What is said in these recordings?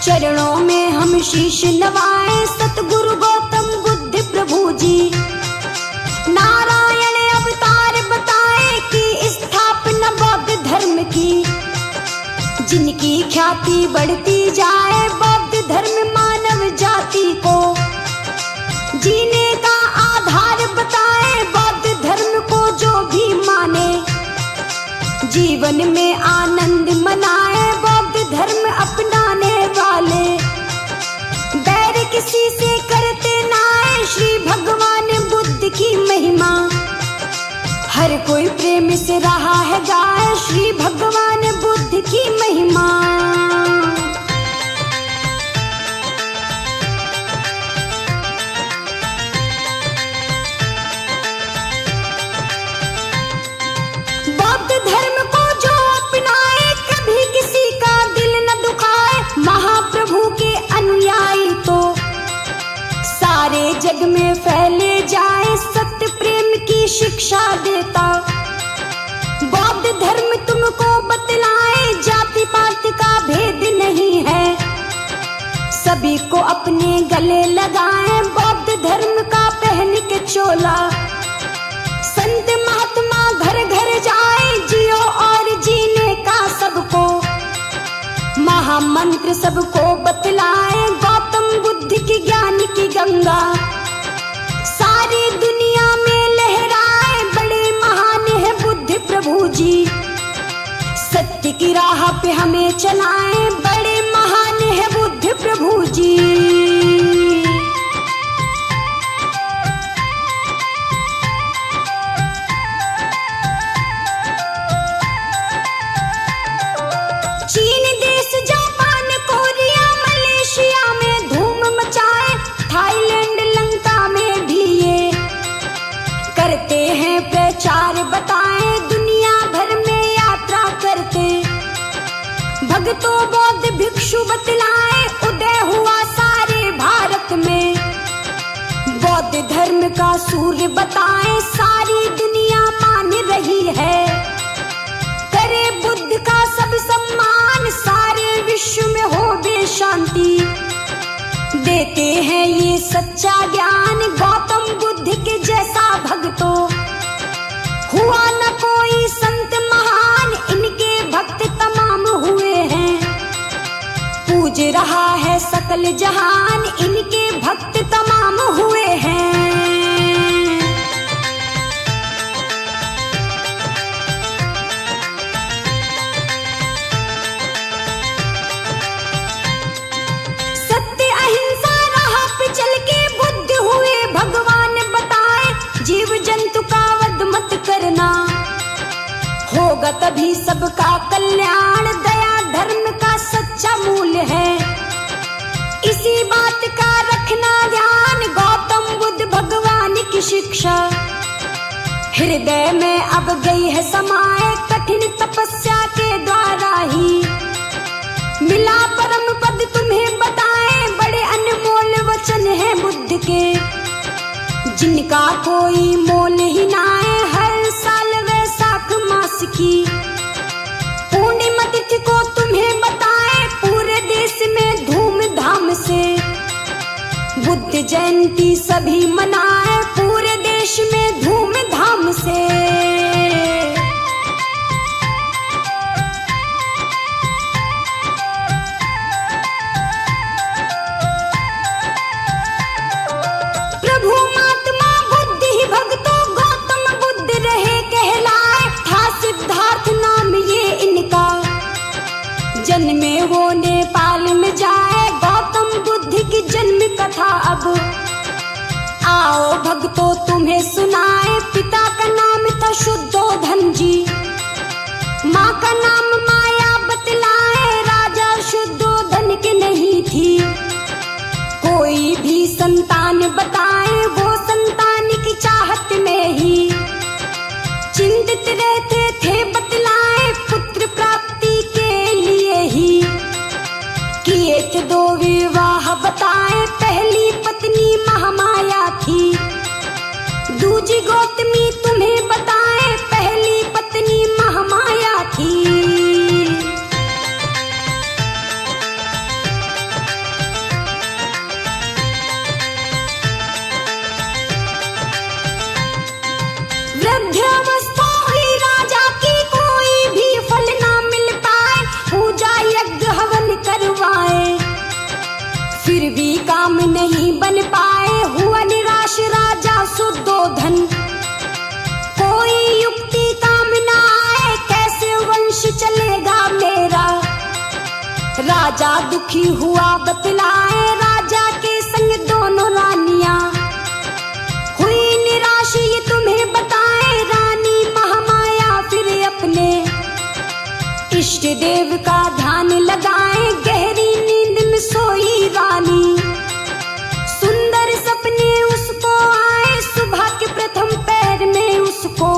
चरणों में हम शीश नवाए सतगुरु गौतम बुद्ध प्रभु जी। नारायण अवतार बताए कि स्थापना बौद्ध धर्म की, जिनकी ख्याति बढ़ती जाए बौद्ध धर्म मानव जाति को जीने का आधार बताए। बौद्ध धर्म को जो भी माने जीवन में आनंद मनाए। बौद्ध धर्म अपनाने वाले बैर किसी से करते नाए। श्री भगवान बुद्ध की महिमा हर कोई प्रेम से रहा है गाए। श्री भगवान बुद्ध की महिमा। बौद्ध धर्म को जो अपनाए कभी किसी का दिल न दुखाए। महाप्रभु के अनुयायी तो सारे जग में फैले जाए। सत्य प्रेम की शिक्षा देता बौद्ध धर्म तुमको बतलाए। जाति पात का भेद नहीं है, सभी को अपने गले लगाए। बौद्ध धर्म का पहन के चोला संत महात्मा घर घर जाए। जियो और जीने का सबको महामंत्र सबको बतलाए। गौतम बुद्ध की ज्ञान की गंगा सारी दुनिया में लहराए। बड़े महान है बुद्ध प्रभु जी, सत्य की राह पे हमें चलाए। बड़े महान है बुद्ध प्रभु जी। चीन देश, जापान, कोरिया, मलेशिया में धूम मचाए। थाईलैंड, लंका में भी ये करते हैं प्रचार बताए। दुनिया भर में यात्रा करते भक्तों बौद्ध भिक्षु बतलाए। उदय हुआ सारे भारत में बौद्ध धर्म का सूर्य बताए। सारी दुनिया मान रही है, करे बुद्ध का सब सम्मान। सारे विश्व में हो बे शांति, देते हैं ये सच्चा ज्ञान। गौतम बुद्ध के जैसा भक्तों हुआ न कोई संत महान। इनके भक्त तमाम हुए हैं, पूज रहा है सकल जहान। इनके भक्त तमाम हुए हैं। सत्य अहिंसा राह पे चल के बुद्ध हुए भगवान बताए। जीव जंतु का वध मत करना, होगा तभी सबका कल्याण। दया धर्म का सच्चा मूल है, इसी बात का रखना ध्यान। गौतम बुद्ध भगवान की शिक्षा हृदय में अब गई है समाए। कठिन तपस्या के द्वारा ही मिला परम पद तुम्हें बताए। बड़े अनमोल वचन है बुद्ध के, जिनका कोई मोल ही नाए। हर साल वैशाख मास की पूर्णिमा तिथि को तुम्हें बताए। पूरे देश में धूमधाम से बुद्ध जयंती सभी मनाए। पूरे देश में धूमधाम से। प्रभु महात्मा बुद्ध ही भक्तों गौतम बुद्ध रहे कहलाए। था सिद्धार्थ नाम ये इनका, जन्मे वो नेपाल में जाए। गौतम बुद्ध की जन्म कथा अब आओ भक्तों तुम्हें सुनाए। पिता का नाम था शुद्धोधन जी, माँ का नाम माया बतलाए। राजा शुद्धोधन के नहीं थी कोई भी संतान बताए। वो संतान की चाहत में ही चिंतित रहते थे बतलाए। पुत्र प्राप्ति के लिए ही किए थे दो विवाह बताए। पहली पत्नी महामाया थी, दूजी गौतमी तुम्हें बताए। पहली पत्नी महामाया थी। चलेगा मेरा। राजा दुखी हुआ बतलाए, राजा के संग दोनों रानियां। हुई निराश ये तुम्हें बताए, रानी महामाया फिर अपने इष्ट देव का ध्यान लगाए। गहरी नींद में सोई रानी, सुंदर सपने उसको आए। सुबह के प्रथम पैर में उसको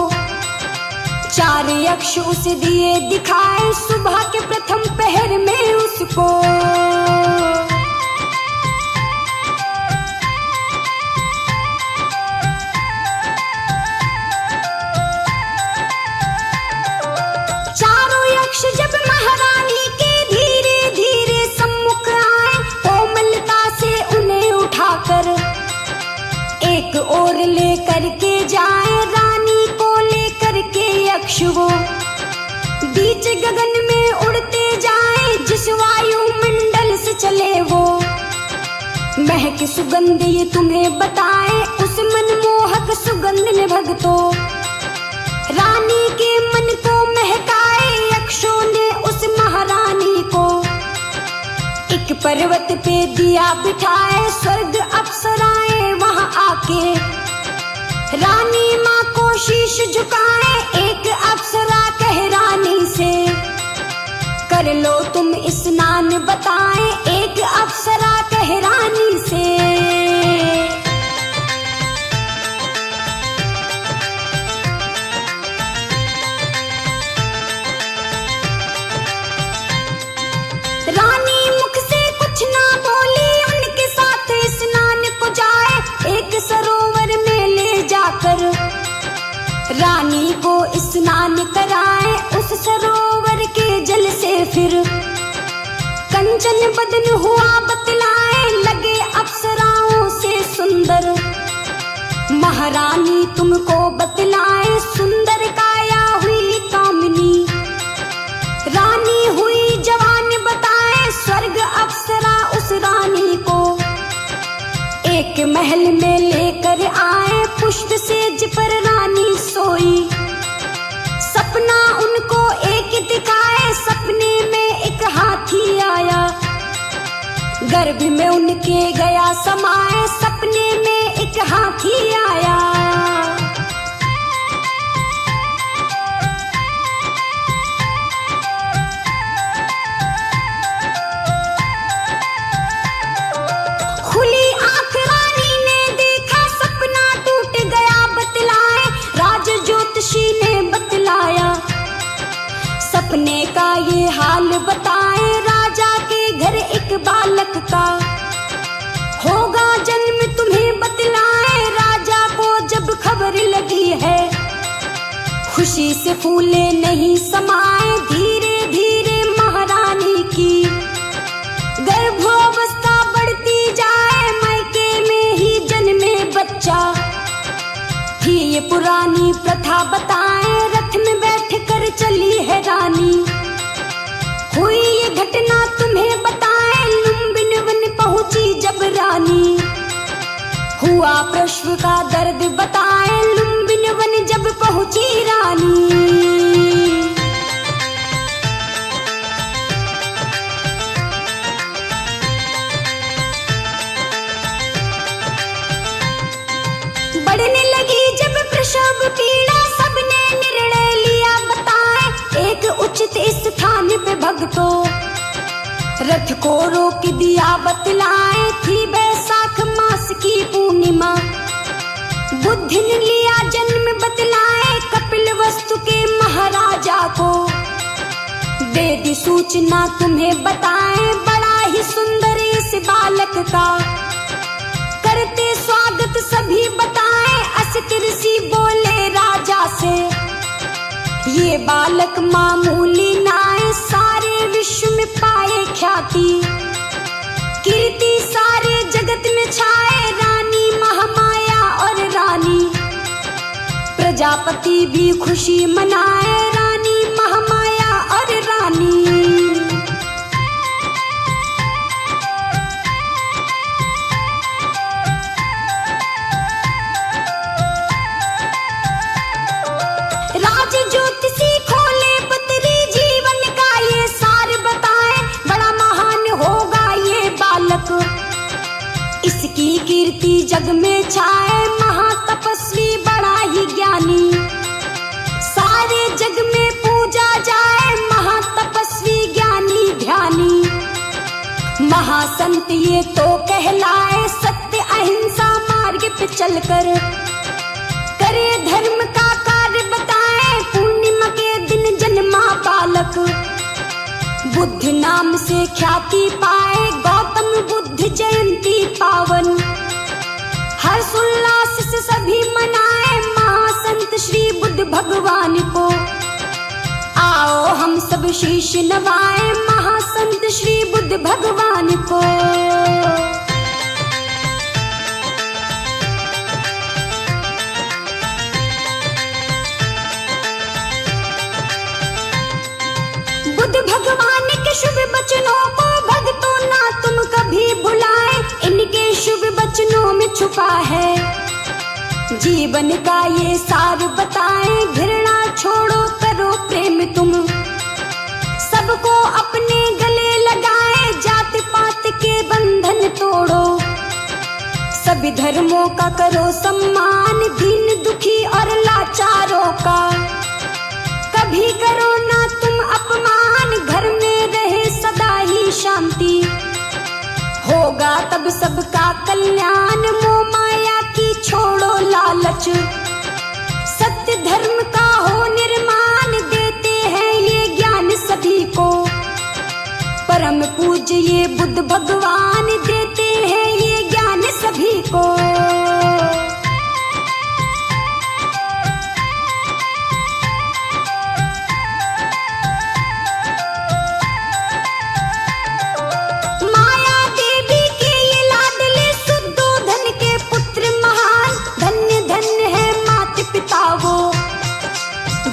4 यक्ष उसे दिए दिखाए। सुबह के प्रथम पहर में उसको चारों यक्ष जब महारानी के धीरे धीरे सम्मुख आए, कोमलता से उन्हें उठाकर एक ओर लेकर के जाए। रानी को लेकर के यक्ष वो बीच गगन में उड़ते जाए, जिस वायुमंडल से चले वो महक सुगंध ये तुम्हें बताए। उस मनमोहक सुगंध ने भक्तों रानी के मन को महकाए। यक्षों ने उस महारानी को एक पर्वत पे दिया बिठाए। स्वर्ग अप्सराएं वहां आके रानी माँ को शीश झुकाए। एक अप्सरा कह रानी से कर लो तुम स्नान बताए। एक अप्सरा कह रानी से रानी मुख से कुछ ना बोली, उनके साथ स्नान को जाए। एक सरोवर में ले जाकर रानी को स्नान कराए। उस सरोवर के जल से फिर कंचन बदन हुआ बतलाए। लगे अप्सराओं से सुंदर महारानी तुमको बतलाए। सुंदर काया हुई कामिनी रानी हुई जवान बताए। स्वर्ग अप्सरा उस रानी को एक महल में लेकर आए। पुष्प सेज पर रानी सोई, सपना उनको एक दिखाए। सपने में एक हाथी आया, गर्भ में उनके गया समाए। सपने में एक हाथी आया, खुली आंख रानी ने देखा, सपना टूट गया बतलाए। राज ज्योतिषी ने बतलाया, सपने का ये हाल बताए। राजा के घर एक बालक का होगा जन्म तुम्हें बतलाए। राजा को जब खबर लगी है, खुशी से फूले नहीं समाए। धीरे धीरे महारानी की गर्भावस्था बढ़ती जाए। मायके में ही जन्मे बच्चा, थी ये पुरानी प्रथा बताए। रथ में बैठ कर चली है रानी, हुई ये घटना तुम्हें बताए। लुम्बिन वन पहुंची जब रानी, हुआ प्रसव का दर्द बताए। लुम्बिन वन जब पहुंची रानी, बढ़ने लगी जब प्रसव पीड़ा। सबने निर्णय लिया बताए, एक उचित स्थान पे भक्तों रथ को रोक दिया बतलाए। थी बैसाख मास की पूर्णिमा, बुद्धि ने लिया जन्म बतलाए। कपिल वस्तु के महाराजा को दे दी सूचना तुम्हें बताए। बड़ा ही सुंदर इस बालक का करते स्वागत सभी बताए। असत ऋषि बोले राजा से, ये बालक मामूली नाय, सारे विश्व में पाए ख्याति। कीर्ति सारे जगत में छाए। रानी महामाया और रानी प्रजापति भी खुशी मनाए। रानी महामाया और रानी राज ज्योतिषी खोले बतरी, जीवन जग में छाए महातपस्वी बड़ा ही ज्ञानी, सारे जग में पूजा जाए महातपस्वी ज्ञानी ध्यानी। महासंत ये तो कहलाए सत्य अहिंसा मार्ग पे चलकर, करे धर्म का कार्य बताए पूर्णिमा के दिन जन्मा बालक। बुद्ध नाम से ख्याति पाए गौतम बुद्ध जयंती पावन, हर्ष उल्लास से सभी मनाए महासंत श्री बुद्ध भगवान को। आओ हम सब शीश नवाए महासंत श्री बुद्ध भगवान को। बुद्ध भगवान के शुभ बचनों को भक्तों ना तुम कभी भुलाए, इनके शुभ बचनों में छुपा है जीवन का ये सार बताए। घृणा छोड़ो करो प्रेम तुम, सबको अपने गले लगाए, जात पात के बंधन तोड़ो, सभी धर्मों का करो सम्मान, दीन दुखी और लाचारों का कभी करो ना तुम अपमान। घर में रहे सदा ही शांति, होगा तब सबका कल्याण। मोह माया की छोड़ो लालच, सत्य धर्म का हो निर्माण। देते हैं ये ज्ञान सभी को, परम पूज्य ये बुद्ध भगवान देते हैं ये ज्ञान सभी को।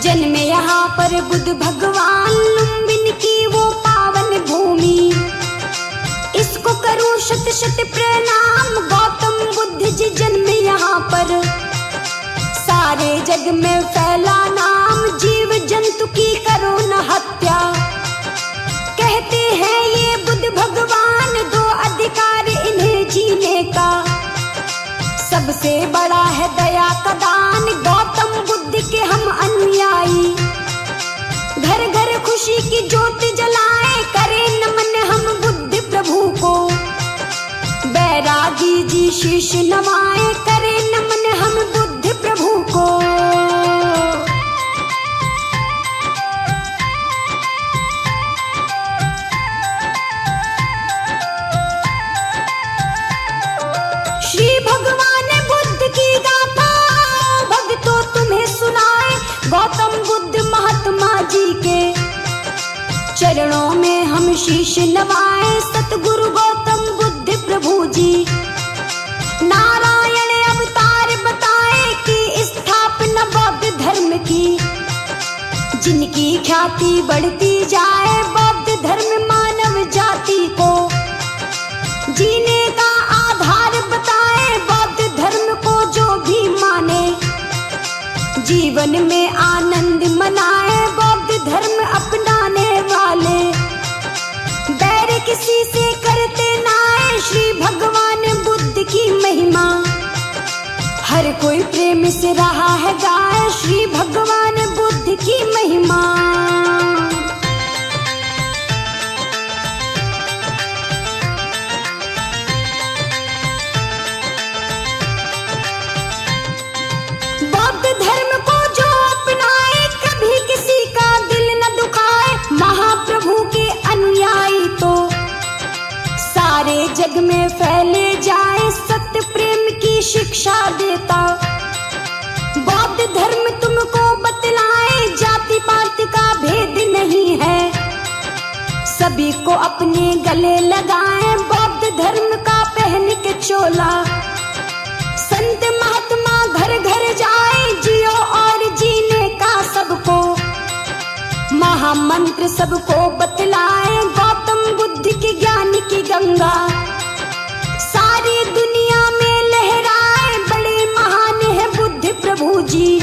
जन्मे यहाँ पर बुद्ध भगवान, लुम्बिनी की वो पावन भूमि, इसको करूं शत शत प्रणाम। गौतम बुद्ध जी जन्मे यहाँ पर, सारे जग में फैला नाम। जीव जंतु की करो न हत्या, कहते हैं ये बुद्ध भगवान। दो अधिकार इन्हें जीने का, सबसे बड़ा है दया का दान। गौतम बुद्ध के हम अनुयायी, घर घर खुशी की ज्योत जलाए, करें नमन हम बुद्ध प्रभु को। बैरागी जी शीश नवाए, करें नमन हम बुद्ध प्रभु को। श्री भगवान बुद्ध की गाथा भक्तों तुम्हें सुनाए, गौतम बुद्ध महात्मा जी के चरणों में हम शीश नवाए। सतगुरु गौतम बुद्ध प्रभु जी नारायण अवतार बताए कि स्थापना बौद्ध धर्म की, जिनकी ख्याति बढ़ती जाए। बौद्ध धर्म मानव जाति को जीने का आधार बताए। बौद्ध धर्म को जो भी माने, जीवन में आनंद मनाए। बौद्ध धर्म अपनाने वाले बैर किसी से करते नाए। श्री भगवान बुद्ध की महिमा हर कोई प्रेम से रहा है गाए। श्री भगवान बुद्ध की महिमा। बौद्ध धर्म को जो अपनाए, कभी किसी का दिल न दुखाए। महाप्रभु के अनुयायी तो सारे जग में फैले जाए। सत्य प्रेम की शिक्षा देता बौद्ध धर्म तुमको बतलाए। जाति पात का भेद नहीं है, सभी को अपने गले लगाए। बौद्ध धर्म का पहन के चोला, संत महात्मा घर घर जाए। जियो और जीने का सबको महामंत्र सबको बतलाए। गौतम बुद्ध के ज्ञान की गंगा सारी दुनिया में लहराए। बड़े महान है बुद्ध प्रभु जी,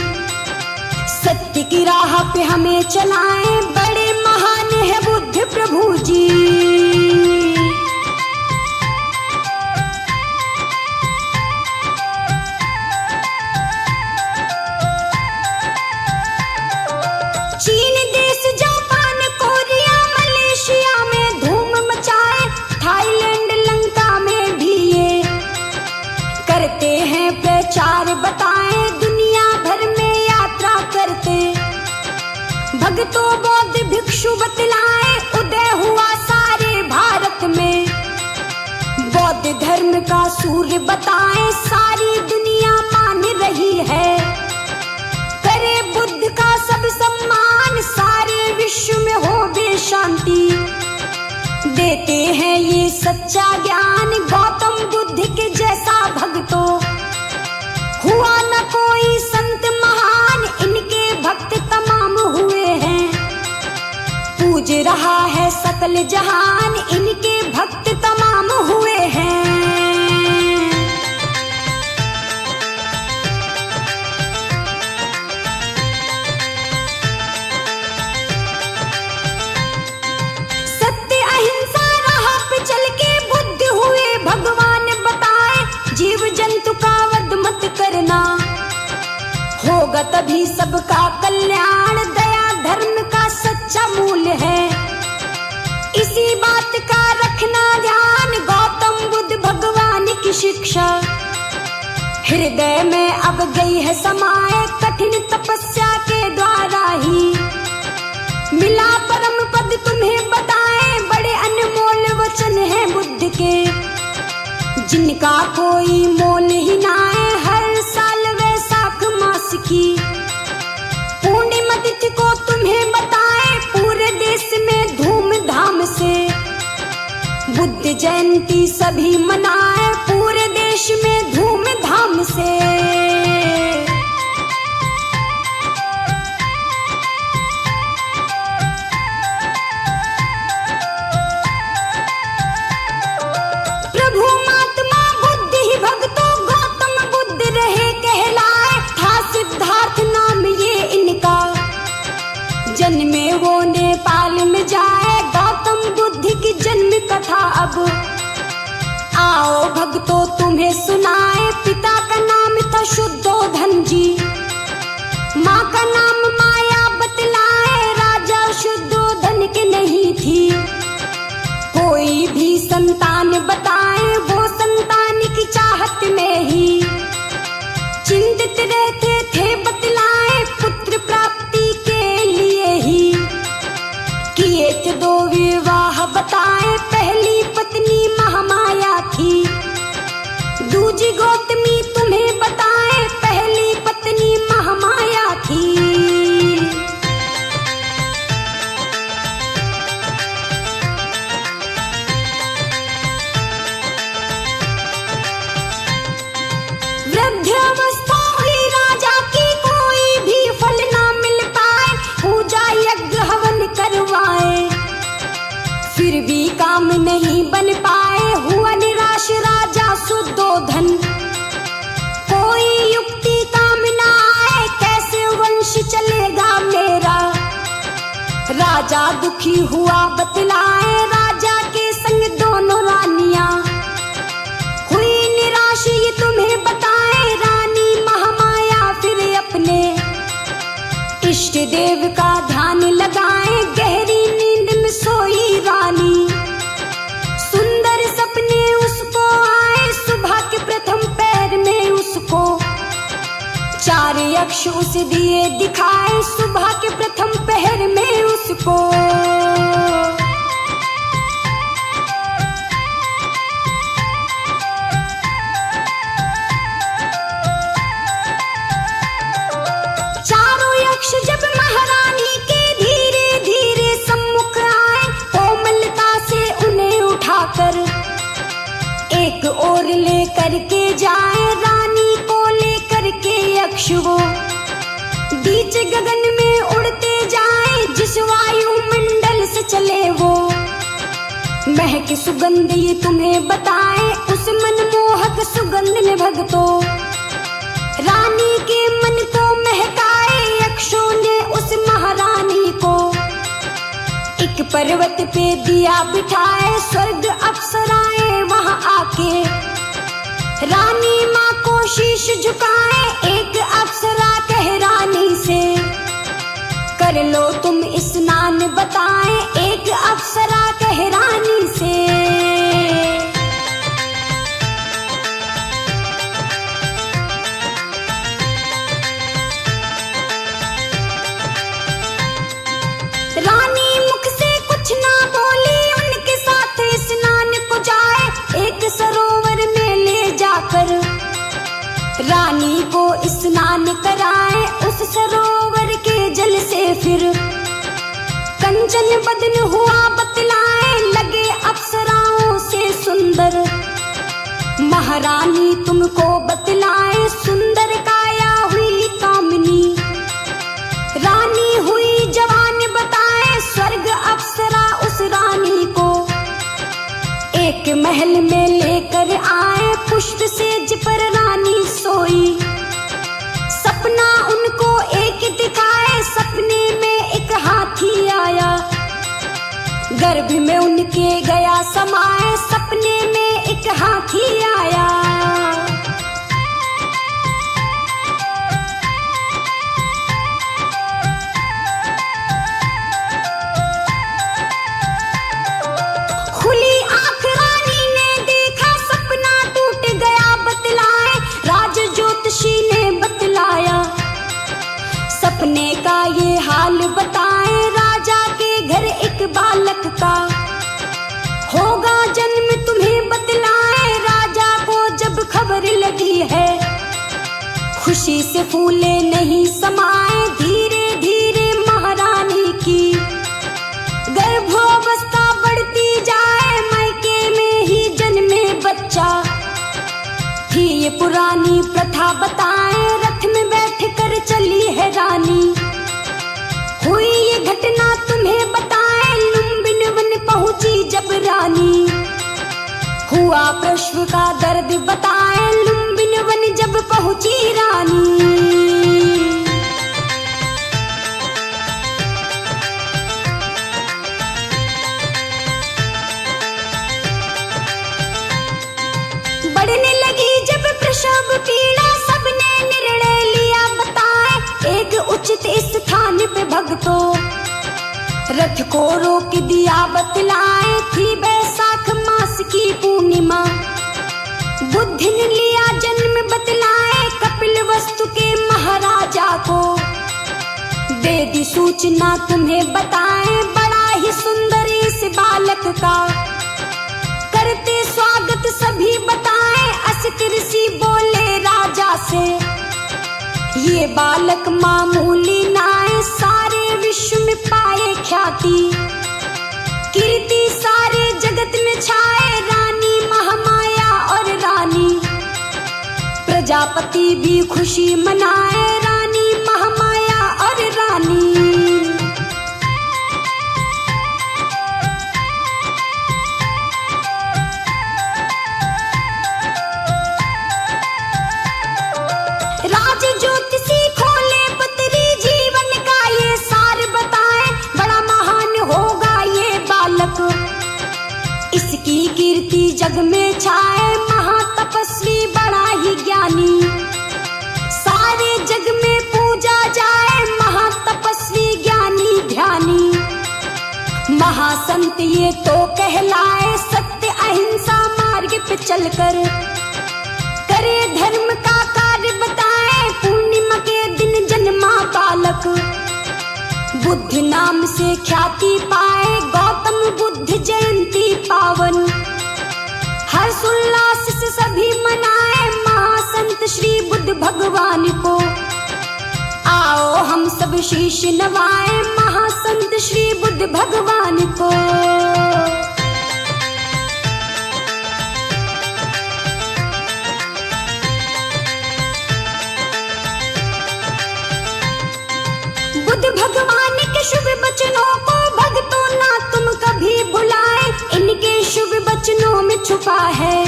सत्य की राह पे हमें चलाए। बड़े महान है बुद्ध प्रभु जी। भक्तों बौद्ध भिक्षु बतलाए उदय हुआ सारे भारत में। बौद्ध धर्म का सूर्य बताए सारी दुनिया मान रही है। करे बुद्ध का सब सम्मान सारे विश्व में हो बे शांति। देते हैं ये सच्चा ज्ञान गौतम बुद्ध के जैसा भक्तों। हुआ न कोई संत महान इनके भक्त तमाम हुए हैं। पूज रहा है सकल जहान इनके भक्त तमाम हुए हैं। सत्य अहिंसा राह पे चल के बुद्ध हुए भगवान बताए जीव जंतु का वध मत करना होगा तभी सबका कल्याण। दया धर्म का सच्चा मूल्य है इसी बात का रखना ध्यान। गौतम बुद्ध भगवान की शिक्षा हृदय में अब गई है समाए। कठिन तपस्या के द्वारा ही मिला परम पद तुम्हें बताए। बड़े अनमोल वचन हैं बुद्ध के जिनका कोई मोल ही ना है। हर साल वैसाख मास की पूर्णिमा तिथि को तुम्हें बताए। पूरे देश में धूमधाम से बुद्ध जयंती सभी मनाए। पूरे देश में धूमधाम से। प्रभु महात्मा बुद्ध ही भक्तों गौतम बुद्ध रहे कहलाए। था सिद्धार्थ नाम ये इनका जन्मे वो नेपाल में जाए। गौतम बुद्ध की जन्म कथा अब आओ भक्तों तुम्हें सुनाए। पिता का नाम था शुद्धोधन जी माँ का नाम माया बतलाए। राजा शुद्धोधन के नहीं थी कोई भी संतान बताए। वो संतान की चाहत में ही चिंतित रहते थे बतलाए। पुत्र प्राप्ति के लिए ही किए थे दो विवाह बताए। पहली पत्नी महामाया थी दूजी गौतमी तुम्हें बताए। पहली पत्नी महामाया थी। वृद्धावस्था हुई राजा की कोई भी फल ना मिल पाए। पूजा यज्ञ हवन करवाए फिर भी काम नहीं बन पाए। हुआ निराश राजा शुद्धोधन कोई युक्ति काम ना आए। कैसे वंश चलेगा मेरा राजा दुखी हुआ बतलाए। राजा के संग दोनों रानियां हुई निराश ये तुम्हें बताए। रानी महामाया फिर अपने इष्ट देव का ध्यान लगाए। गहरी नींद में सोई रानी सुंदर सपने उसको आए। सुबह के प्रथम पैर में उसको 4 यक्ष उसे दिए दिखाए। सुबह के प्रथम पहर में उसको चारों यक्ष जब महारानी के धीरे धीरे सम्मुख आए। कोमलता से उन्हें उठाकर एक ओर लेकर के जाए। रानी को लेकर के यक्ष वो बीच गगन में उड़ते जाए। जिस वायु मंडल से चले वो महक सुगंध ये तुम्हें बताए। उस मनमोहक सुगंध ने भक्तों रानी के मन को महकाए। यक्षों ने उस महारानी को एक पर्वत पे दिया बिठाए। स्वर्ग अप्सराएं वहां आके रानी माँ को शीश झुकाए। एक अप्सरा कह रानी से कर लो तुम स्नान बताए। एक अप्सरा कह रानी से सरोवर के जल से फिर कंचन बदन हुआ बतलाए लगे अप्सराओं से सुंदर। महारानी तुमको बतलाए सुंदर काया हुई कामिनी। रानी हुई जवान बताए स्वर्ग अप्सरा उस रानी को। एक महल में लेकर आए पुष्प सेज पर रानी सोई। सपना उनको एक दिखाए सपने में एक हाथी आया। गर्भ में उनके गया समाए सपने में एक हाथी आया। खुली आंख रानी ने देखा सपना टूट गया बतलाए राज ज्योतिषी ने बतलाया। सपने का ये हाल बताए राजा के घर एक बालक का होगा जन्म तुम्हें बतलाए। राजा को जब खबर लगी है खुशी से फूले नहीं समाए। धीरे धीरे महारानी की गर्भावस्था बढ़ती जाए मायके में ही जन्मे बच्चा। थी ये पुरानी प्रथा बताए रथ में बैठ कर चली है रानी। हुई ये घटना तुम्हें बताए लुम्बिन वन पहुंची जब रानी। हुआ प्रसव का दर्द बताए लुम्बिन वन जब पहुंची रानी। बढ़ने लगी जब प्रसव पीड़ा सबने निर्णय लिया बताए एक उचित स्थान पे भक्तों रथ को रोक दिया बतलाए। थी बैसाख मास की पूर्णिमा बुद्ध ने लिया जन्म बतलाए कपिल वस्तु के महाराजा को। दे दी सूचना तुम्हें बताए बड़ा ही सुंदर इस बालक का। करते स्वागत सभी बताए असित ऋषि बोले राजा से। ये बालक मामूली नाए सारे विश्व में पाए ख्याति। कीर्ति सारे जगत में छाए रानी महामाया और रानी। प्रजापति भी खुशी मनाए रानी महामाया और रानी। राज ज्योतिषी खोले पतरी जीवन का ये सार बताए बड़ा महान होगा ये बालक। इसकी कीर्ति जग में छाए महातपस्वी बड़ा ही ज्ञानी। सारे जग में पूजा जाए महातपस्वी ज्ञानी ध्यानी। महासंत ये तो कहलाए सत्य अहिंसा मार्ग पे चलकर करे धर्म का कार्य बताए। पूर्णिमा के दिन जन्मा बालक बुद्ध नाम से ख्याति पाए। गौतम बुद्ध जयंती पावन हर्षोल्लास से सभी मनाए महासंत श्री बुद्ध भगवान को। आओ हम सब शीश नवाए महासंत श्री बुद्ध भगवान को। बुद्ध भगवान के शुभ वचनों को भक्तों ना तुम कभी भुलाए। इनके शुभ वचनों में छुपा है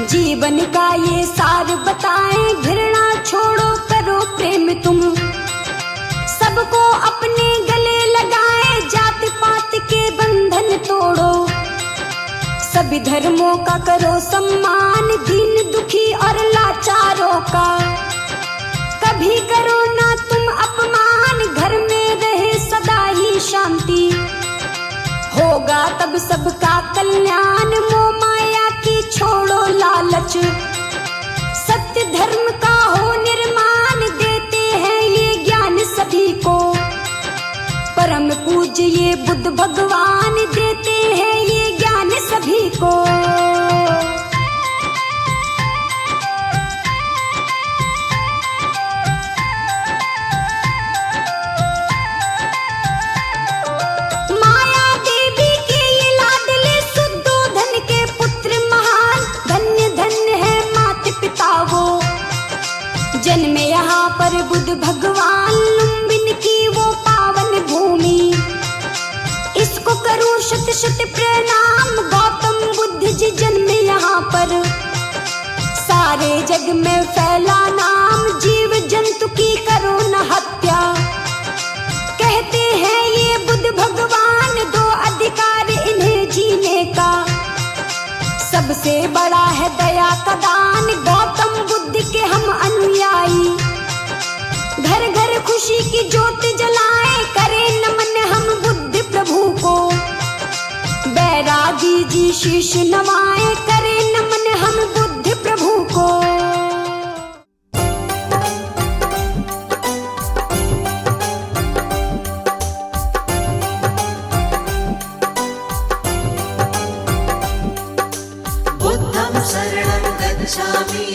जीवन का ये सार बताए। घृणा छोड़ो करो प्रेम तुम सबको अपने गले लगाए। जात पात के बंधन तोड़ो सभी धर्मों का करो सम्मान। दीन दुखी और लाचारों का कभी करो ना तुम अपमान। घर में रहे सदा ही शांति होगा तब सबका कल्याण। मोह माया की छोड़ो लालच सत्य धर्म का हो निर्माण। देते हैं ये ज्ञान सभी को परम पूज्य ये बुद्ध भगवान। देते हैं ये ज्ञान सभी को। शत शत प्रणाम। गौतम बुद्ध जी जन्मे यहाँ पर, सारे जग में फैला नाम। जीव जंतु की करो न हत्या, कहते हैं ये बुद्ध भगवान। दो अधिकार इन्हें जीने का, सबसे बड़ा है दया का दान। गौतम बुद्ध के हम अनुयायी, घर घर खुशी की ज्योत जलाएं। करें नमन हम बुद्ध प्रभु को, बैरागी जी शीश नवाएं। करें नमन हम बुद्ध प्रभु को। बुद्धं शरणं गच्छामि,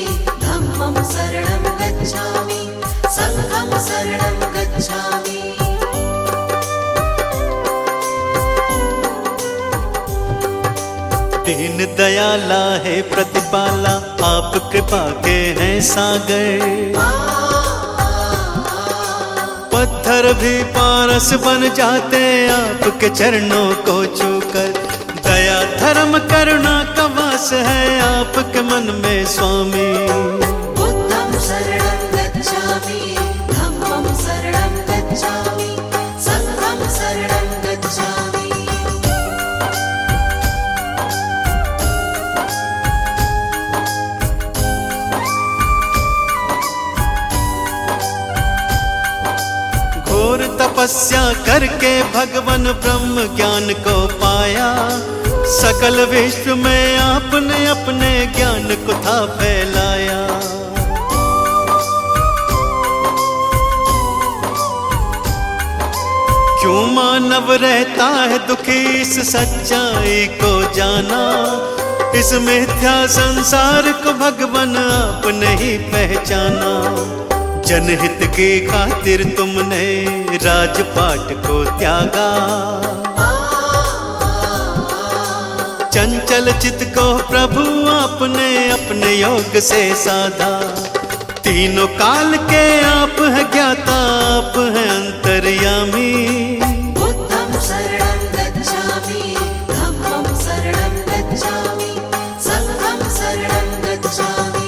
धम्मं शरणं गच्छामि, संघं शरणं गच्छामि। दीन दयाला है प्रतिपाला, आप कृपा के हैं सागर। पत्थर भी पारस बन जाते आपके चरणों को छूकर। दया धर्म करुणा का वास है आपके मन में स्वामी। बुद्धं शरणं गच्छामि, धम्मं शरणं गच्छामि, संघं शरणं गच्छामि। घोर तपस्या करके भगवान ब्रह्म ज्ञान को पाया। सकल विश्व में आपने अपने ज्ञान को था फैलाया। क्यों मानव रहता है दुखी इस सच्चाई को जाना। इस मिथ्या संसार को भगवान आपने ही पहचाना। जनहित की खातिर तुमने राजपाट को त्यागा। चंचल चित्त को प्रभु आपने अपने योग से साधा। तीनों काल के आप हैं ज्ञाता, आप हैं अंतर्यामी। बुद्धं शरणं गच्छामि, धम्मं शरणं गच्छामि, संघं शरणं गच्छामि।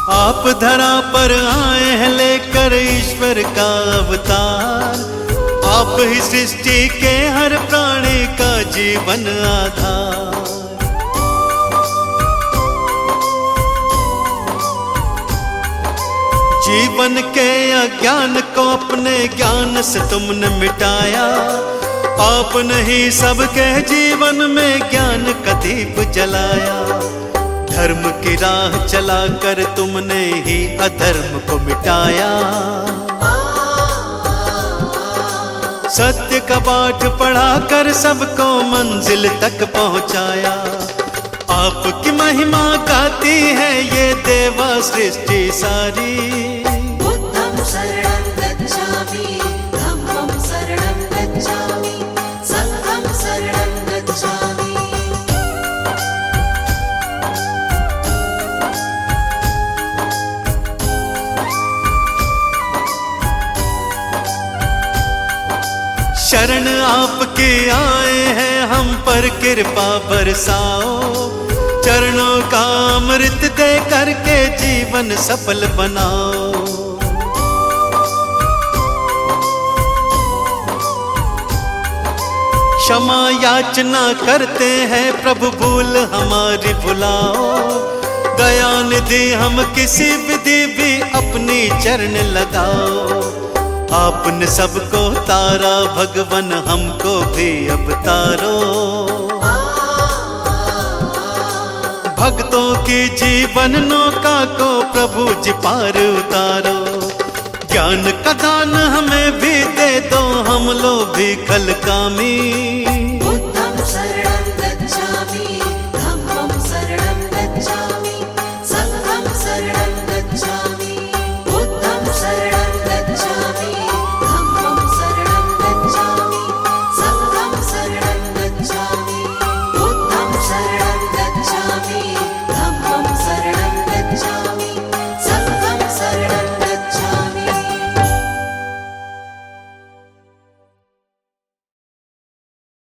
आप धरा पर आए हैं लेकर ईश्वर का अवतार। आप ही सृष्टि के हर प्राणी का जीवन आधार। जीवन के अज्ञान को अपने ज्ञान से तुमने मिटाया। आपने ही सबके जीवन में ज्ञान का दीप जलाया। धर्म की राह चलाकर तुमने ही अधर्म को मिटाया। सत्य का पाठ पढ़ाकर सबको मंजिल तक पहुंचाया। आपकी महिमा गाती है ये देवा सृष्टि सारी। बुद्धं शरणं गच्छामि, धम्मं शरणं गच्छामि, संघं शरणं गच्छामि। शरण आपके आए हैं हम पर कृपा बरसाओ। चरणों का अमृत दे करके जीवन सफल बनाओ। क्षमा याचना करते हैं प्रभु भूल हमारी भुलाओ। दया निधि हम किसी विधि भी अपनी चरण लगाओ। आपने सबको तारा भगवन हमको भी अब तारो। भक्तों की जीवन नौका को प्रभु जी पार उतारो। ज्ञान का दान हमें भी दे दो, हम लोग भी कल कामी।